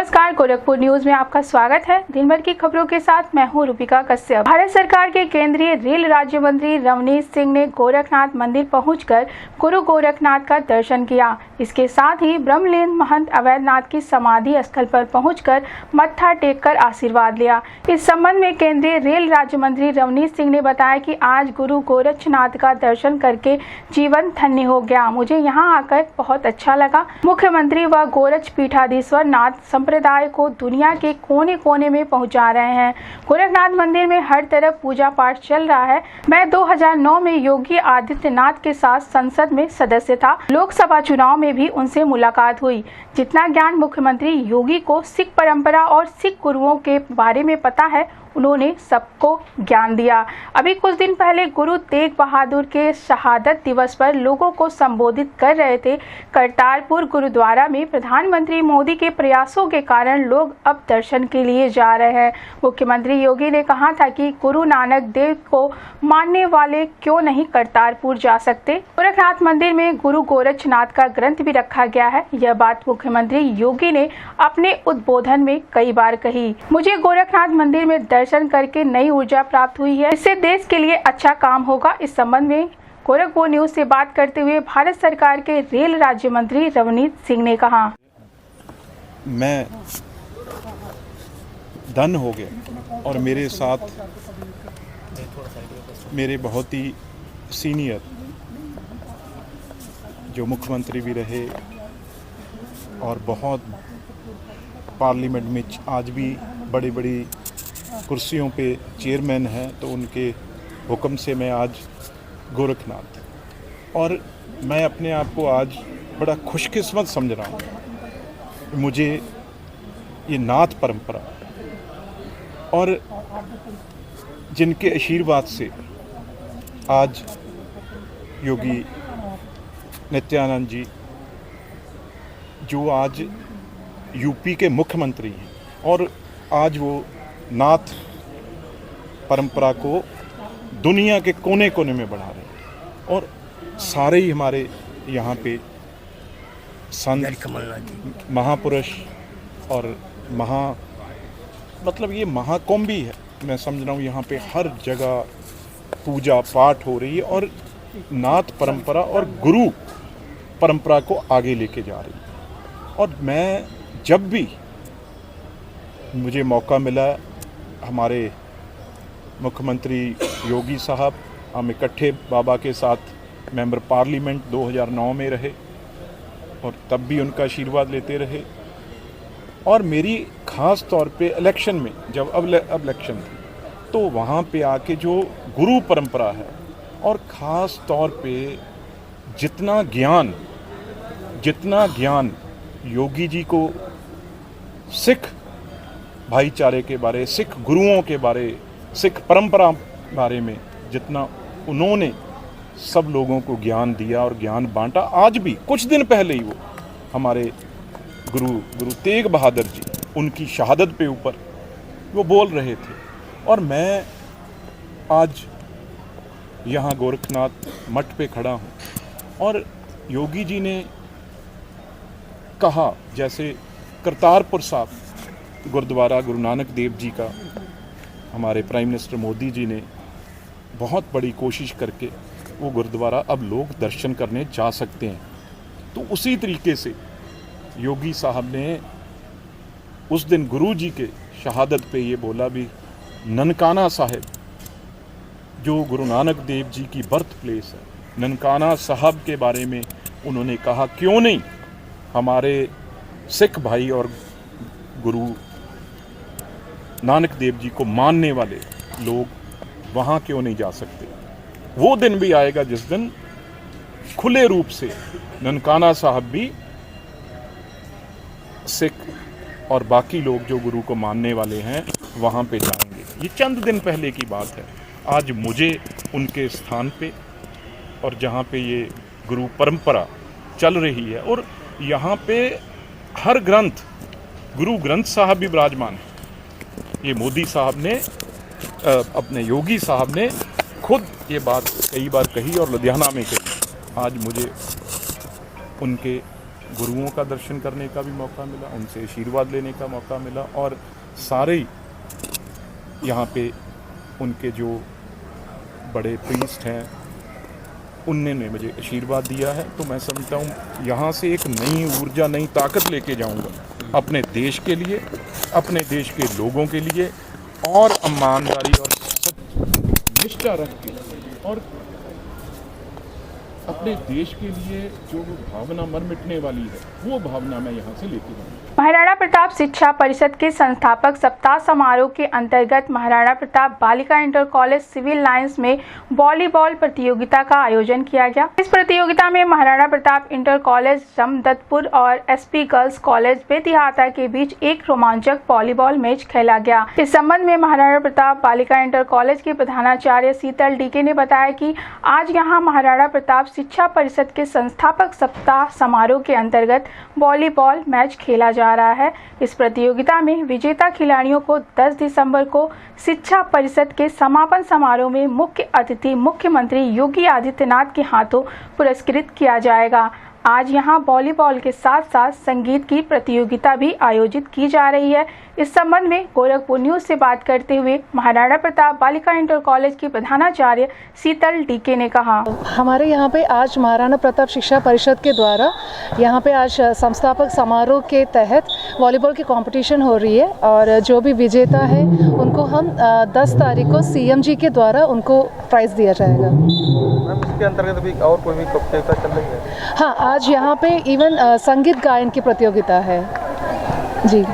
नमस्कार, गोरखपुर न्यूज में आपका स्वागत है। दिन भर की खबरों के साथ मैं हूं रूपिका कश्यप। भारत सरकार के केंद्रीय रेल राज्य मंत्री रवनीश सिंह ने गोरखनाथ मंदिर पहुंचकर गुरु गोरखनाथ का दर्शन किया। इसके साथ ही ब्रह्मलीन महंत अवैधनाथ की समाधि स्थल पर पहुंचकर मत्था टेककर आशीर्वाद लिया। इस संबंध में केंद्रीय रेल राज्य मंत्री रवनीश सिंह ने बताया कि आज गुरु गोरखनाथ का दर्शन करके जीवन धन्य हो गया। मुझे यहाँ आकर बहुत अच्छा लगा। मुख्यमंत्री व गोरक्ष पीठाधीश्वर नाथ संप्रदाय को दुनिया के कोने कोने में पहुंचा रहे हैं। गोरखनाथ मंदिर में हर तरफ पूजा पाठ चल रहा है। मैं 2009 में योगी आदित्यनाथ के साथ संसद में सदस्य था। लोकसभा चुनाव में भी उनसे मुलाकात हुई। जितना ज्ञान मुख्यमंत्री योगी को सिख परंपरा और सिख गुरुओं के बारे में पता है, उन्होंने सबको ज्ञान दिया। अभी कुछ दिन पहले गुरु तेग बहादुर के शहादत दिवस पर लोगों को संबोधित कर रहे थे। करतारपुर गुरुद्वारा में प्रधानमंत्री मोदी के प्रयासों के कारण लोग अब दर्शन के लिए जा रहे हैं। मुख्यमंत्री योगी ने कहा था कि गुरु नानक देव को मानने वाले क्यों नहीं करतारपुर जा सकते। गोरखनाथ मंदिर में गुरु गोरखनाथ का ग्रंथ भी रखा गया है। यह बात मुख्यमंत्री योगी ने अपने उद्बोधन में कई बार कही। मुझे गोरखनाथ मंदिर में दर्शन करके नई ऊर्जा प्राप्त हुई है। इससे देश के लिए अच्छा काम होगा। इस संबंध में गोरखपुर न्यूज से बात करते हुए भारत सरकार के रेल राज्य मंत्री रवनीश सिंह ने कहा, मैं धन्य हो गया और मेरे साथ मेरे बहुत ही सीनियर जो मुख्यमंत्री भी रहे और बहुत पार्लियामेंट में आज भी बड़ी बड़ी कुर्सियों पे चेयरमैन हैं, तो उनके हुक्म से मैं आज गोरखनाथ, और मैं अपने आप को आज बड़ा खुशकिस्मत समझ रहा हूँ। मुझे ये नाथ परंपरा और जिनके आशीर्वाद से आज योगी नित्यानंद जी जो आज यूपी के मुख्यमंत्री हैं और आज वो नाथ परंपरा को दुनिया के कोने कोने में बढ़ा रहे हैं, और सारे ही हमारे यहाँ पे संत महापुरुष और मतलब ये महाकुंभी है। मैं समझ रहा हूँ यहाँ पे हर जगह पूजा पाठ हो रही है और नाथ परंपरा और गुरु परंपरा को आगे लेके जा रही है। और मैं जब भी मुझे मौका मिला, हमारे मुख्यमंत्री योगी साहब, हम इकट्ठे बाबा के साथ मेंबर पार्लियामेंट 2009 में रहे और तब भी उनका आशीर्वाद लेते रहे। और मेरी ख़ास तौर पे इलेक्शन में जब अब इलेक्शन थी, तो वहाँ पे आके जो गुरु परंपरा है और ख़ास तौर पे जितना ज्ञान योगी जी को सिख भाईचारे के बारे, सिख गुरुओं के बारे, सिख परंपरा बारे में जितना उन्होंने सब लोगों को ज्ञान दिया और ज्ञान बांटा। आज भी कुछ दिन पहले ही वो हमारे गुरु तेग बहादुर जी, उनकी शहादत पे ऊपर वो बोल रहे थे। और मैं आज यहाँ गोरखनाथ मठ पे खड़ा हूँ और योगी जी ने कहा, जैसे करतारपुर साहब गुरुद्वारा गुरु नानक देव जी का हमारे प्राइम मिनिस्टर मोदी जी ने बहुत बड़ी कोशिश करके वो गुरुद्वारा अब लोग दर्शन करने जा सकते हैं। तो उसी तरीके से योगी साहब ने उस दिन गुरु जी के शहादत पे ये बोला भी, ननकाना साहिब जो गुरु नानक देव जी की बर्थ प्लेस है, ननकाना साहब के बारे में उन्होंने कहा, क्यों नहीं हमारे सिख भाई और गुरु नानक देव जी को मानने वाले लोग वहाँ क्यों नहीं जा सकते। वो दिन भी आएगा जिस दिन खुले रूप से ननकाना साहब भी सिख और बाकी लोग जो गुरु को मानने वाले हैं वहाँ पे जाएंगे। ये चंद दिन पहले की बात है। आज मुझे उनके स्थान पे और जहाँ पे ये गुरु परंपरा चल रही है, और यहाँ पे हर ग्रंथ, गुरु ग्रंथ साहब भी विराजमान है। ये मोदी साहब ने अपने योगी साहब ने खुद ये बात कई बार कही और लुधियाना में कही। आज मुझे उनके गुरुओं का दर्शन करने का भी मौका मिला, उनसे आशीर्वाद लेने का मौका मिला और सारे यहाँ पे उनके जो बड़े प्रीस्ट हैं उन्होंने मुझे आशीर्वाद दिया है। तो मैं समझता हूँ यहाँ से एक नई ऊर्जा, नई ताकत लेके जाऊँगा अपने देश के लिए, अपने देश के लोगों के लिए, और ईमानदारी और निष्ठा रख के और अपने देश के लिए जो भावना मर मिटने वाली है वो भावना मैं यहाँ से लेके जाऊँगा। महाराणा प्रताप शिक्षा परिषद के संस्थापक सप्ताह समारोह के अंतर्गत महाराणा प्रताप बालिका इंटर कॉलेज सिविल लाइंस में वॉलीबॉल प्रतियोगिता का आयोजन किया गया। इस प्रतियोगिता में महाराणा प्रताप इंटर कॉलेज रामदत्तपुर और एसपी गर्ल्स कॉलेज बेतिहाता के बीच एक रोमांचक वॉलीबॉल मैच खेला गया। इस संबंध में महाराणा प्रताप बालिका इंटर कॉलेज के प्रधानाचार्य शीतल डीके ने बताया कि आज यहाँ महाराणा प्रताप शिक्षा परिषद के संस्थापक सप्ताह समारोह के अंतर्गत वॉलीबॉल मैच खेला जा रहा है। इस प्रतियोगिता में विजेता खिलाड़ियों को 10 दिसंबर को शिक्षा परिषद के समापन समारोह में मुख्य अतिथि मुख्यमंत्री योगी आदित्यनाथ के हाथों पुरस्कृत किया जाएगा। आज यहां वॉलीबॉल के साथ साथ संगीत की प्रतियोगिता भी आयोजित की जा रही है। इस संबंध में गोरखपुर न्यूज से बात करते हुए महाराणा प्रताप बालिका इंटर कॉलेज की प्रधानाचार्य शीतल डीके ने कहा, हमारे यहाँ पे आज महाराणा प्रताप शिक्षा परिषद के द्वारा यहाँ पे आज संस्थापक समारोह के तहत वॉलीबॉल की कंपटीशन हो रही है और जो भी विजेता है उनको हम 10 तारीख को CMG के द्वारा उनको प्राइज़ दिया जाएगा। मैम, इसके अंतर्गत भी और कोई भी प्रतियोगिता चल रही है? हाँ, आज यहाँ पे इवन संगीत गायन की प्रतियोगिता है जी।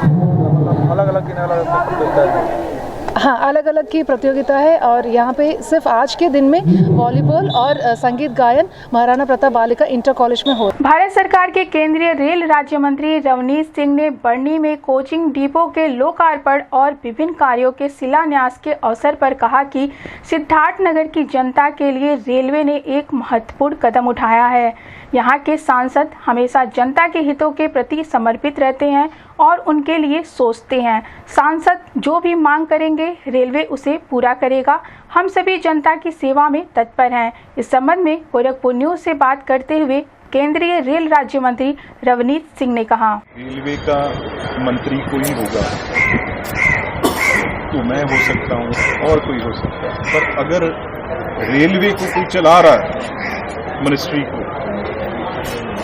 अलग अलग प्रतियोगिता है? हाँ, अलग अलग की प्रतियोगिता है और यहाँ पे सिर्फ आज के दिन में वॉलीबॉल और संगीत गायन महाराणा प्रताप बालिका इंटर कॉलेज में हो। भारत सरकार के केंद्रीय रेल राज्य मंत्री रवनीत सिंह ने बरनी में कोचिंग डिपो के लोकार्पण और विभिन्न कार्यों के शिलान्यास के अवसर पर कहा कि सिद्धार्थनगर की जनता के लिए रेलवे ने एक महत्वपूर्ण कदम उठाया है। यहाँ के सांसद हमेशा जनता के हितों के प्रति समर्पित रहते हैं और उनके लिए सोचते हैं। सांसद जो भी मांग करेंगे रेलवे उसे पूरा करेगा। हम सभी जनता की सेवा में तत्पर हैं। इस संबंध में गोरखपुर न्यूज से बात करते हुए केंद्रीय रेल राज्य मंत्री रवनीत सिंह ने कहा, रेलवे का मंत्री कोई होगा तो मैं हो सकता हूँ और कोई हो सकता है, पर अगर रेलवे को कोई चला रहा है मिनिस्ट्री को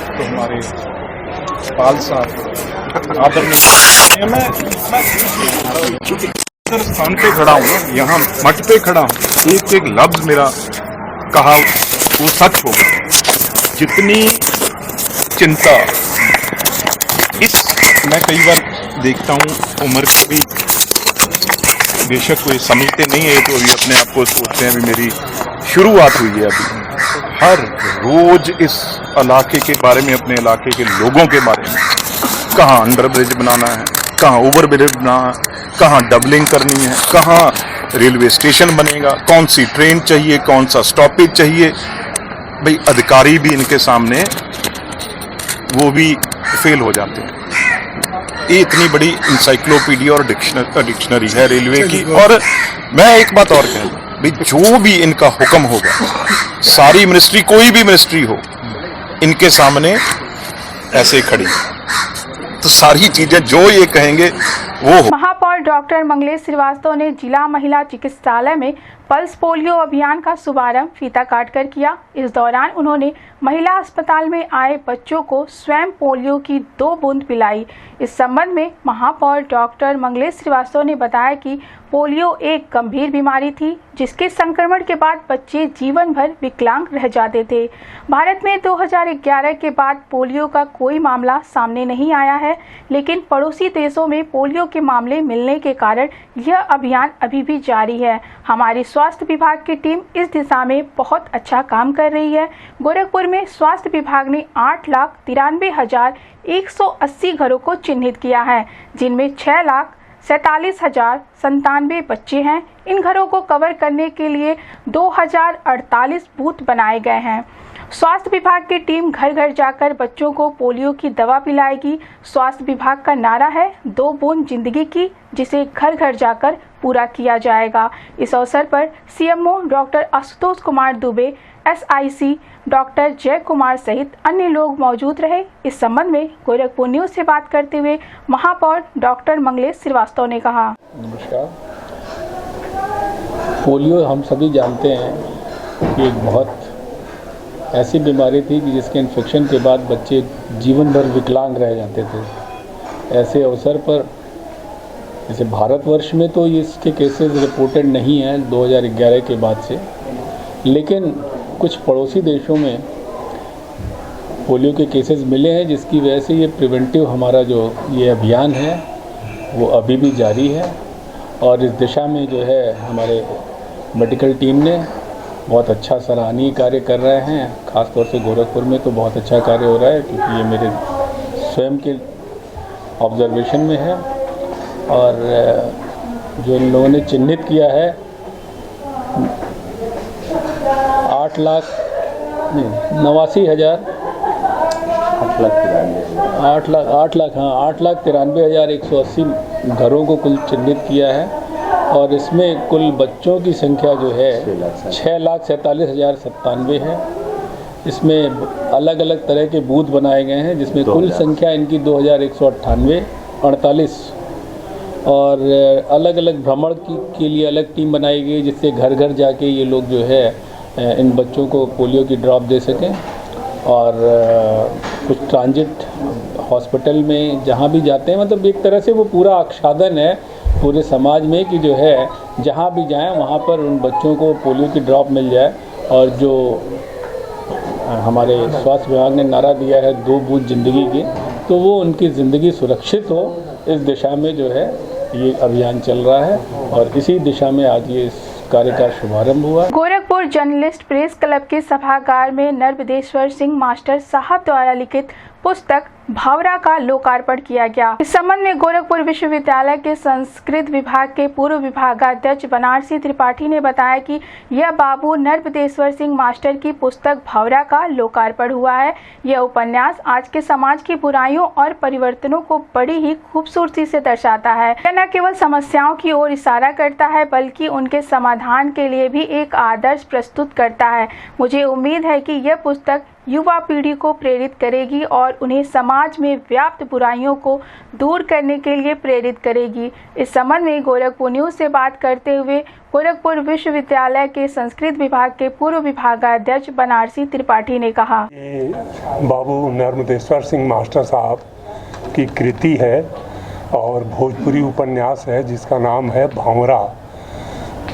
तो हमारे पाल साहब आदरणीय मैं स्थान पे खड़ा हूँ, यहाँ मठ पे खड़ा हूँ, एक एक लफ्ज मेरा कहा वो सच होगा। जितनी चिंता मैं कई बार देखता हूँ, उम्र को भी बेशक कोई समझते नहीं है तो अभी अपने आप को सोचते हैं भी मेरी शुरुआत हुई है। अभी हर रोज इस इलाके के बारे में, अपने इलाके के लोगों के बारे में, कहाँ अंडर ब्रिज बनाना है, कहाँ ओवर ब्रिज बनाना है, कहाँ डबलिंग करनी है, कहाँ रेलवे स्टेशन बनेगा, कौन सी ट्रेन चाहिए, कौन सा स्टॉपेज चाहिए। भाई अधिकारी भी इनके सामने वो भी फेल हो जाते हैं। ये इतनी बड़ी इंसाइक्लोपीडिया और डिक्शनरी है रेलवे की। और मैं एक बात और कहूँ, भाई जो भी इनका हुक्म होगा, सारी मिनिस्ट्री, कोई भी मिनिस्ट्री हो, इनके सामने ऐसे खड़ी, तो सारी चीजें जो ये कहेंगे वो हो। महापौर डॉक्टर मंगलेश श्रीवास्तव ने जिला महिला चिकित्सालय में पल्स पोलियो अभियान का शुभारंभ फीता काटकर किया। इस दौरान उन्होंने महिला अस्पताल में आए बच्चों को स्वयं पोलियो की 2 बूंद पिलाई। इस संबंध में महापौर डॉक्टर मंगलेश श्रीवास्तव ने बताया कि पोलियो एक गंभीर बीमारी थी जिसके संक्रमण के बाद बच्चे जीवन भर विकलांग रह जाते थे। भारत में 2011 के बाद पोलियो का कोई मामला सामने नहीं आया है, लेकिन पड़ोसी देशों में पोलियो के मामले मिलने के कारण यह अभियान अभी भी जारी है। हमारी स्वास्थ्य विभाग की टीम इस दिशा में बहुत अच्छा काम कर रही है। गोरखपुर में स्वास्थ्य विभाग ने 8,93,180 घरों को चिन्हित किया है, जिनमें 6,47,097 बच्चे हैं। इन घरों को कवर करने के लिए 2,048 बूथ बनाए गए हैं। स्वास्थ्य विभाग की टीम घर घर जाकर बच्चों को पोलियो की दवा पिलाएगी। स्वास्थ्य विभाग का नारा है 2 बूंद जिंदगी की, जिसे घर घर जाकर पूरा किया जाएगा। इस अवसर पर CMO doctor Ashutosh Kumar Dubey, SIC doctor जय कुमार सहित अन्य लोग मौजूद रहे। इस संबंध में गोरखपुर न्यूज से बात करते हुए महापौर डॉक्टर मंगलेश श्रीवास्तव ने कहा। नमस्कार। पोलियो हम सभी जानते हैं कि एक बहुत ऐसी बीमारी थी कि जिसके इन्फेक्शन के बाद बच्चे जीवन भर विकलांग रह जाते थे। ऐसे अवसर पर जैसे भारतवर्ष में तो इसके केसेस रिपोर्टेड नहीं हैं 2011 के बाद से, लेकिन कुछ पड़ोसी देशों में पोलियो के केसेस मिले हैं, जिसकी वजह से ये प्रिवेंटिव हमारा जो ये अभियान है वो अभी भी जारी है। और इस दिशा में जो है हमारे मेडिकल टीम ने बहुत अच्छा सराहनीय कार्य कर रहे हैं। ख़ास तौर से गोरखपुर में तो बहुत अच्छा कार्य हो रहा है, क्योंकि ये मेरे स्वयं के ऑब्जर्वेशन में है। और जो इन लोगों ने चिन्हित किया है 8 लाख 93,180 घरों को कुल चिन्हित किया है। और इसमें कुल बच्चों की संख्या जो है 6,47,097 है। इसमें अलग अलग तरह के बूथ बनाए गए हैं, जिसमें कुल संख्या इनकी 2,198 और अलग अलग भ्रमण के लिए अलग टीम बनाई गई, जिससे घर घर जाके ये लोग जो है इन बच्चों को पोलियो की ड्रॉप दे सकें। और कुछ ट्रांजिट हॉस्पिटल में जहाँ भी जाते हैं, मतलब एक तरह से वो पूरा आच्छादन है पूरे समाज में कि जो है जहाँ भी जाएं वहाँ पर उन बच्चों को पोलियो की ड्रॉप मिल जाए। और जो हमारे स्वास्थ्य विभाग ने नारा दिया है 2 बूंद ज़िंदगी की, तो वो उनकी ज़िंदगी सुरक्षित हो, इस दिशा में जो है ये अभियान चल रहा है। और इसी दिशा में आज ये इस कार्य का शुभारंभ हुआ। गोरखपुर जर्नलिस्ट प्रेस क्लब के सभागार में नरबदेश्वर सिंह मास्टर साहब द्वारा लिखित पुस्तक भावरा का लोकार्पण किया गया। इस संबंध में गोरखपुर विश्वविद्यालय के संस्कृत विभाग के पूर्व विभागाध्यक्ष बनारसी त्रिपाठी ने बताया कि यह बाबू नरबदेश्वर सिंह मास्टर की पुस्तक भावरा का लोकार्पण हुआ है। यह उपन्यास आज के समाज की बुराइयों और परिवर्तनों को बड़ी ही खूबसूरती से दर्शाता है। यह न केवल समस्याओं की ओर इशारा करता है, बल्कि उनके समाधान के लिए भी एक आदर्श प्रस्तुत करता है। मुझे उम्मीद है कि यह पुस्तक युवा पीढ़ी को प्रेरित करेगी और उन्हें समाज में व्याप्त बुराइयों को दूर करने के लिए प्रेरित करेगी। इस संबंध में गोरखपुर न्यूज से बात करते हुए गोरखपुर विश्वविद्यालय के संस्कृत विभाग के पूर्व विभागाध्यक्ष बनारसी त्रिपाठी ने कहा। बाबू नर्मदेश्वर सिंह मास्टर साहब की कृति है और भोजपुरी उपन्यास है, जिसका नाम है भावरा।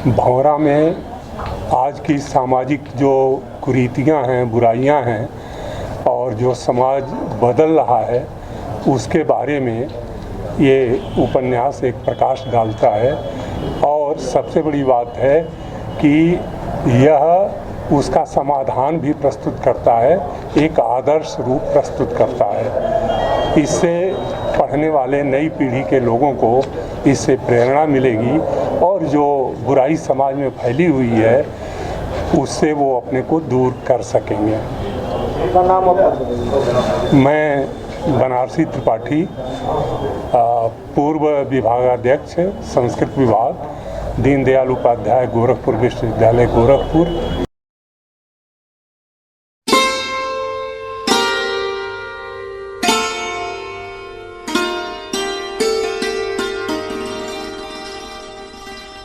भावरा में आज की सामाजिक जो कुरीतियाँ हैं, बुराइयाँ हैं और जो समाज बदल रहा है, उसके बारे में ये उपन्यास एक प्रकाश डालता है। और सबसे बड़ी बात है कि यह उसका समाधान भी प्रस्तुत करता है, एक आदर्श रूप प्रस्तुत करता है। इससे पढ़ने वाले नई पीढ़ी के लोगों को इससे प्रेरणा मिलेगी और जो बुराई समाज में फैली हुई है उससे वो अपने को दूर कर सकेंगे। मैं बनारसी त्रिपाठी, पूर्व विभागाध्यक्ष संस्कृत विभाग, दीनदयाल उपाध्याय गोरखपुर विश्वविद्यालय गोरखपुर।